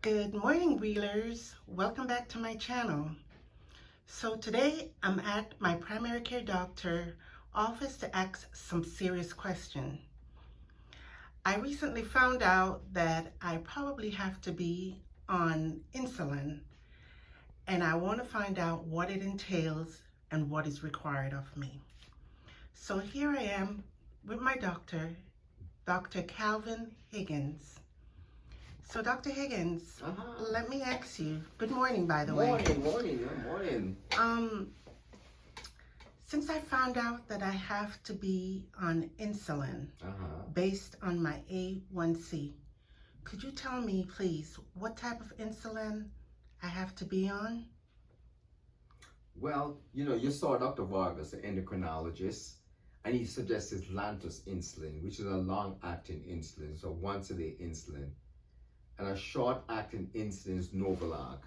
Good morning, Wheelers. Welcome back to my channel. So today I'm at my primary care doctor office to ask some serious questions. I recently found out that I probably have to be on insulin, and I want to find out what it entails and what is required of me. So here I am with my doctor, Dr. Calvin Higgins. So Dr. Higgins, let me ask you, good morning, by the way. Morning. Um, since I found out that I have to be on insulin based on my A1C, could you tell me, please, what type of insulin I have to be on? Well, you saw Dr. Vargas, the endocrinologist, and he suggested Lantus insulin, which is a long-acting insulin, so once-a-day insulin. And a short-acting insulin is Novolog.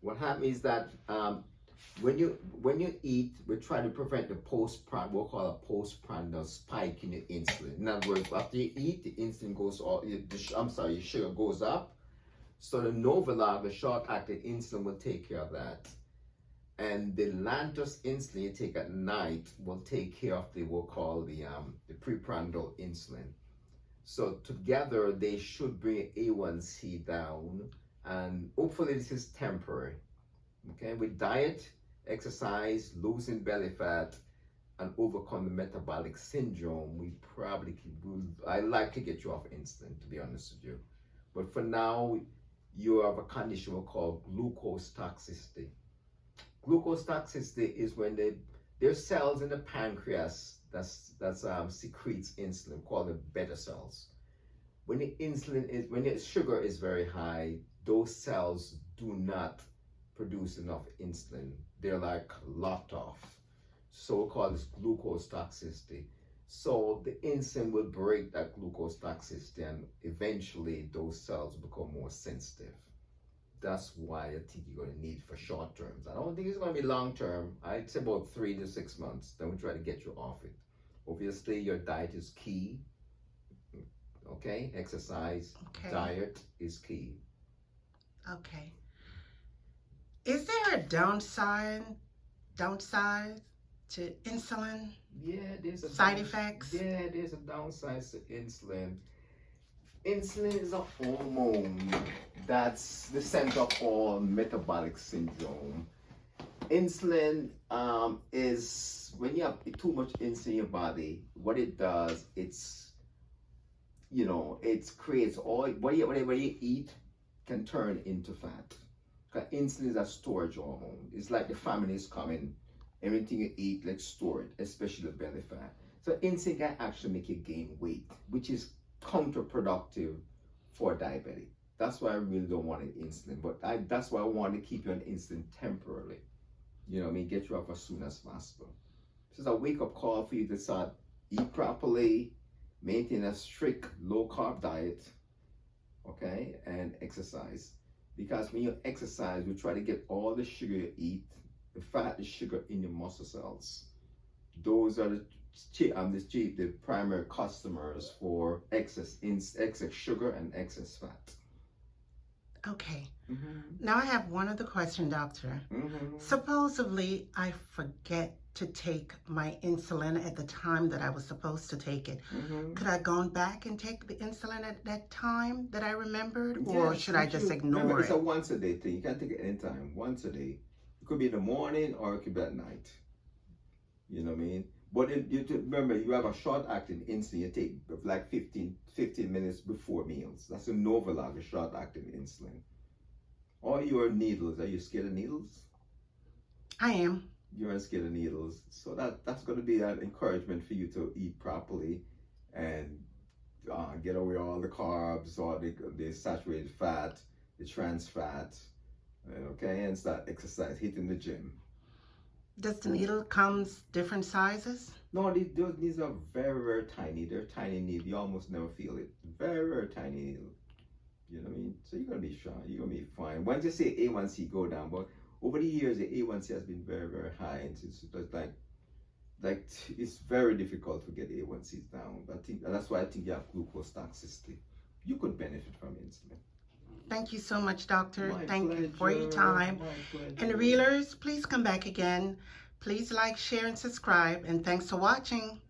What happens is that when you eat, we try to prevent the we'll call a postprandial spike in your insulin. In other words, after you eat, the insulin goes off. Your sugar goes up. So the Novolog, the short-acting insulin, will take care of that. And the Lantus insulin you take at night will take care of we'll call the preprandial insulin. So together they should bring A1C down, and hopefully this is temporary. Okay, with diet, exercise, losing belly fat, and overcome the metabolic syndrome, I'd like to get you off insulin, to be honest with you. But for now, you have a condition we call glucose toxicity. Glucose toxicity is when there's cells in the pancreas that secretes insulin, called the beta cells. When the sugar is very high, those cells do not produce enough insulin. They're like locked off. So we call this glucose toxicity. So the insulin will break that glucose toxicity, and eventually those cells become more sensitive. That's why I think you're going to need for short terms. I don't think it's going to be long term. I'd say about 3 to 6 months. Then we try to get you off it. Obviously, your diet is key. Okay, exercise, diet is key. Okay. Is there a downside to insulin? Yeah, there's a side effects. Yeah, there's a downside to insulin. Insulin is a hormone that's the center of all metabolic syndrome. Insulin is when you have too much insulin in your body, what it does, it creates whatever you eat can turn into fat. Because insulin is a storage hormone. It's like the family is coming. Everything you eat, let's store it, especially the belly fat. So insulin can actually make you gain weight, which is counterproductive for diabetic. That's why I really don't want insulin, but that's why I want to keep you on insulin temporarily. Get you off as soon as possible. This is a wake-up call for you to start eat properly, maintain a strict low-carb diet, okay, and exercise. Because when you exercise, we try to get all the sugar you eat, the fat, the sugar in your muscle cells. Those are the primary customers for excess sugar and excess fat. Okay. Now I have one other question, doctor. Supposedly I forget to take my insulin at the time that I was supposed to take it. Could I go back and take the insulin at that time that I remembered, or should I just ignore it? It's a once a day thing. You can't take it anytime. Once a day. It could be in the morning or it could be at night. You know what I mean? But remember, you have a short-acting insulin you take like 15 minutes before meals. That's a Novolog, a short-acting insulin. Or your needles. Are you scared of needles? I am. You're scared of needles. So that's going to be an encouragement for you to eat properly and get away all the carbs, or the saturated fat, the trans fat, okay, and start exercise, hitting the gym. Does the needle comes different sizes? No, those needles are very, very tiny. They're tiny needles. You almost never feel it. Very, very tiny needle. You know what I mean? So you're going to be shy. You're going to be fine. Once you say A1C go down, but over the years, the A1C has been very, very high. And it's like it's very difficult to get A1Cs down. I think that's why I think you have glucose toxicity. You could benefit from insulin. Thank you so much, doctor. My Thank pleasure. you for your time. My pleasure. And reelers, please come back again. Please like, share, and subscribe. And thanks for watching.